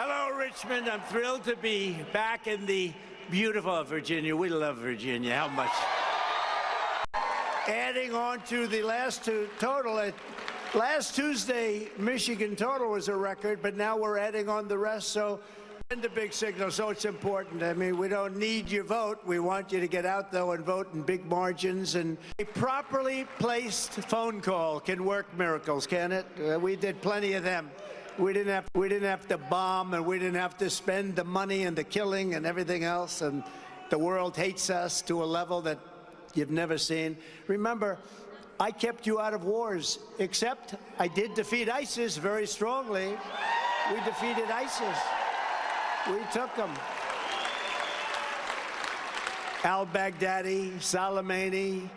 Hello, Richmond. I'm thrilled to be back in the beautiful Virginia. We love Virginia. How much? Adding on to the last two total, last Tuesday, Michigan total was a record, but now we're adding on the rest, so send a big signal, so it's important. I mean, we don't need your vote. We want you to get out, though, and vote in big margins. And a properly placed phone call can work miracles, can it? We did plenty of them. We didn't have to bomb, and we didn't have to spend the money and the killing and everything else. And the world hates us to a level that you've never seen. Remember, I kept you out of wars, except I did defeat ISIS very strongly. We defeated ISIS. We took them. Al-Baghdadi, Soleimani.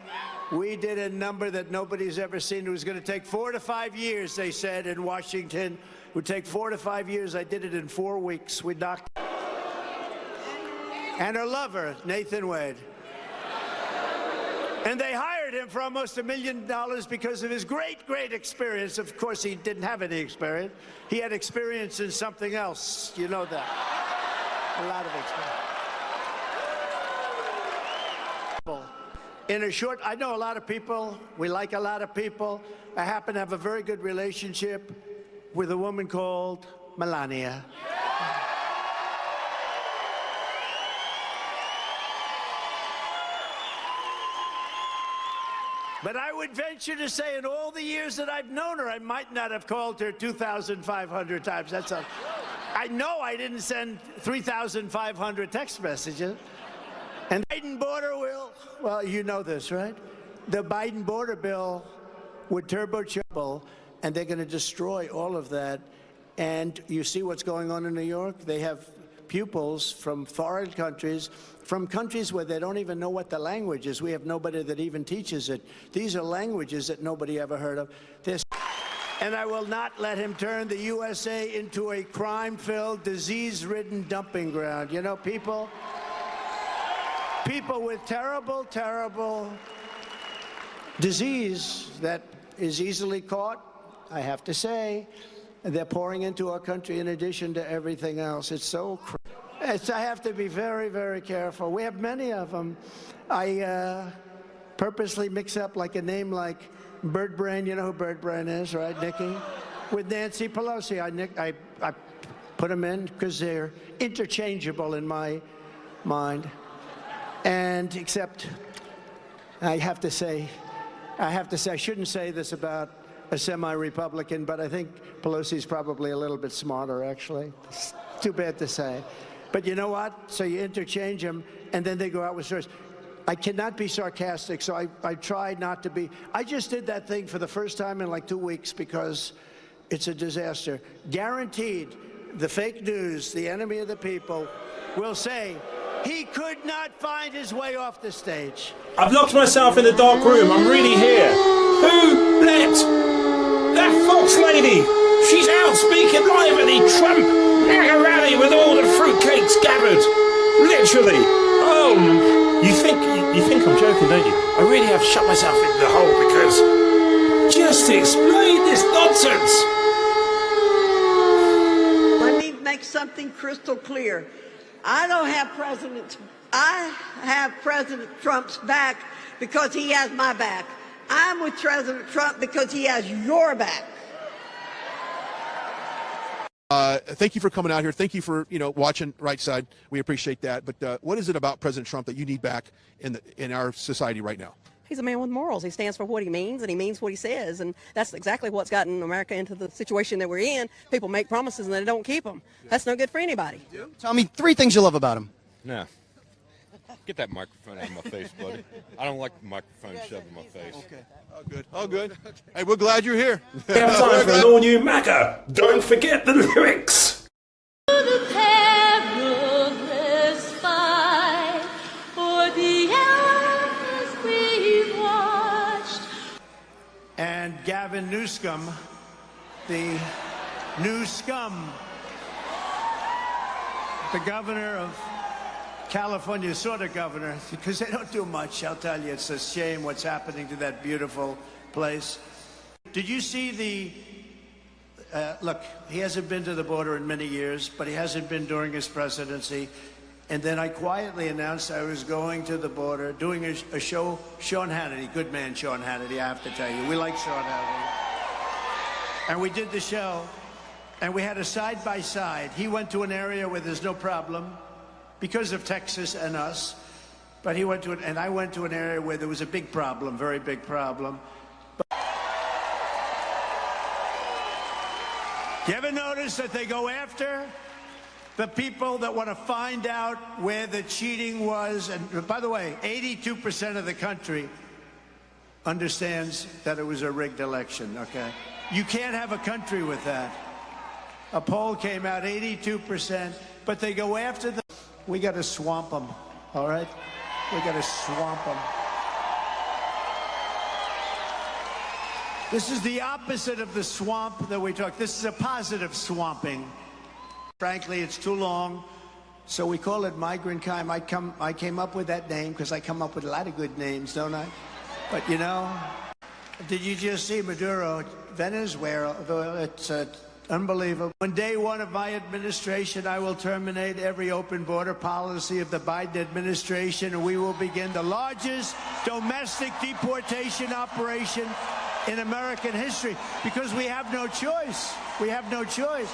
We did a number that nobody's ever seen. It was going to take 4 to 5 years, they said, in Washington. It would take 4 to 5 years. I did it in 4 weeks. We knocked. And her lover, Nathan Wade. And they hired him for almost $1 million because of his great, great experience. Of course, he didn't have any experience. He had experience in something else. You know that. A lot of experience. In a short, I know a lot of people. We like a lot of people. I happen to have a very good relationship with a woman called Melania. But I would venture to say in all the years that I've known her, I might not have called her 2,500 times. That's a, I know I didn't send 3,500 text messages. And the Biden border will, well, you know this, right? The Biden border bill would turbocharge, and they're going to destroy all of that. And you see what's going on in New York? They have pupils from foreign countries, from countries where they don't even know what the language is. We have nobody that even teaches it. These are languages that nobody ever heard of. And I will not let him turn the USA into a crime-filled, disease-ridden dumping ground. You know, people with terrible, terrible disease that is easily caught, I have to say, they're pouring into our country in addition to everything else. It's so I have to be very, very careful. We have many of them. I purposely mix up like a name like Bird Brain. You know who Bird Brain is, right, Nikki? With Nancy Pelosi. I put them in because they're interchangeable in my mind. And except I have to say, I shouldn't say this about a semi-Republican, but I think Pelosi's probably a little bit smarter, actually. It's too bad to say. But you know what? So you interchange them, and then they go out with stories. I cannot be sarcastic, so I try not to be. I just did that thing for the first time in like 2 weeks because it's a disaster. Guaranteed, the fake news, the enemy of the people, will say, he could not find his way off the stage. I've locked myself in the dark room. I'm really here. Who let that Fox lady? She's out speaking live at the Trump MAGA rally with all the fruitcakes gathered. Literally. Oh, you think I'm joking, don't you? I really have shut myself in the hole because just to explain this nonsense. Let me make something crystal clear. I have President Trump's back because he has my back. I'm with President Trump because he has your back. Thank you for coming out here. Thank you for, watching Right Side. We appreciate that. But what is it about President Trump that you need back in our society right now? He's a man with morals. He stands for what he means, and he means what he says. And that's exactly what's gotten America into the situation that we're in. People make promises and they don't keep them. That's no good for anybody. Tell me 3 things you love about him. No. Get that microphone out of my face, buddy. I don't like the microphone shoved in my face. Okay. Oh, good. Oh, good. Hey, we're glad you're here. We have time for an all-new MAGA. Don't forget the lyrics. And Gavin Newsom, the new scum, the governor of California, sort of governor, because they don't do much. I'll tell you, it's a shame what's happening to that beautiful place. Did you see the look, he hasn't been to the border in many years, but he hasn't been during his presidency. And then I quietly announced I was going to the border, doing a show. Sean Hannity, good man, Sean Hannity, I have to tell you. We like Sean Hannity. And we did the show, and we had a side-by-side. He went to an area where there's no problem because of Texas and us. But he went to and I went to an area where there was a big problem, very big problem. You ever notice that they go after the people that want to find out where the cheating was? And by the way, 82% of the country understands that it was a rigged election, okay? You can't have a country with that. A poll came out, 82%, but they go after the... We got to swamp them, all right? We got to swamp them. This is the opposite of the swamp that we talk. This is a positive swamping. Frankly, it's too long, so we call it migrant crime. I came up with that name because I come up with a lot of good names, don't I? But you know, did you just see Maduro, Venezuela? It's unbelievable. On day one of my administration, I will terminate every open border policy of the Biden administration, and we will begin the largest domestic deportation operation in American history, because we have no choice. We have no choice.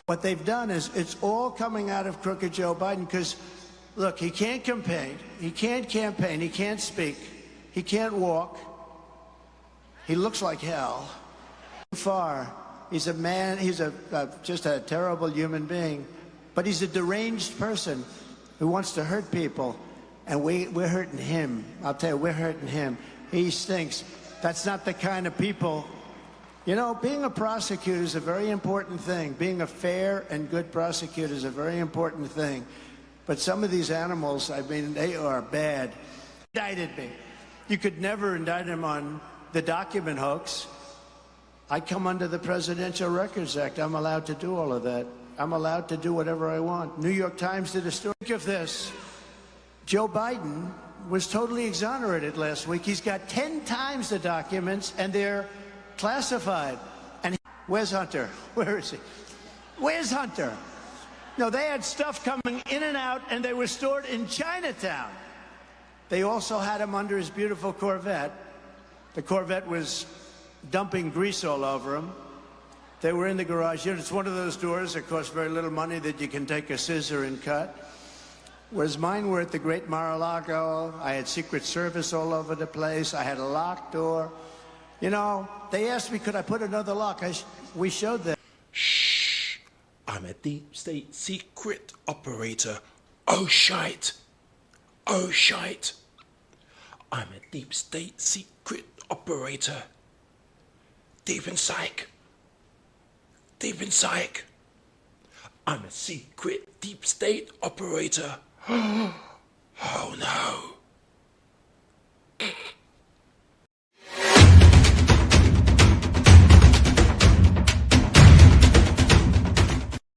What they've done is, it's all coming out of crooked Joe Biden, because, look, he can't campaign. He can't campaign. He can't speak. He can't walk. He looks like hell. Far. He's a man. He's just a terrible human being. But he's a deranged person who wants to hurt people. And we're hurting him. I'll tell you, we're hurting him. He stinks. That's not the kind of people. You know, being a prosecutor is a very important thing. Being a fair and good prosecutor is a very important thing. But some of these animals, I mean, they are bad. Indicted me. You could never indict him on the document hoax. I come under the Presidential Records Act. I'm allowed to do all of that. I'm allowed to do whatever I want. New York Times did a story. Think of this. Joe Biden was totally exonerated last week. He's got 10 times the documents, and they're classified. And where's Hunter? Where is he? Where's Hunter? No, they had stuff coming in and out, and they were stored in Chinatown. They also had him under his beautiful Corvette. The Corvette was dumping grease all over him. They were in the garage. You know, it's one of those doors that costs very little money that you can take a scissor and cut. Whereas mine were at the Great Mar-a-Lago. I had Secret Service all over the place. I had a locked door. You know, they asked me, could I put another lock? We showed them. Shh. I'm a deep state secret operator. Oh, shite. Oh, shite. I'm a deep state secret operator. Deep in psych. Deep in psych. I'm a secret deep state operator. Oh no.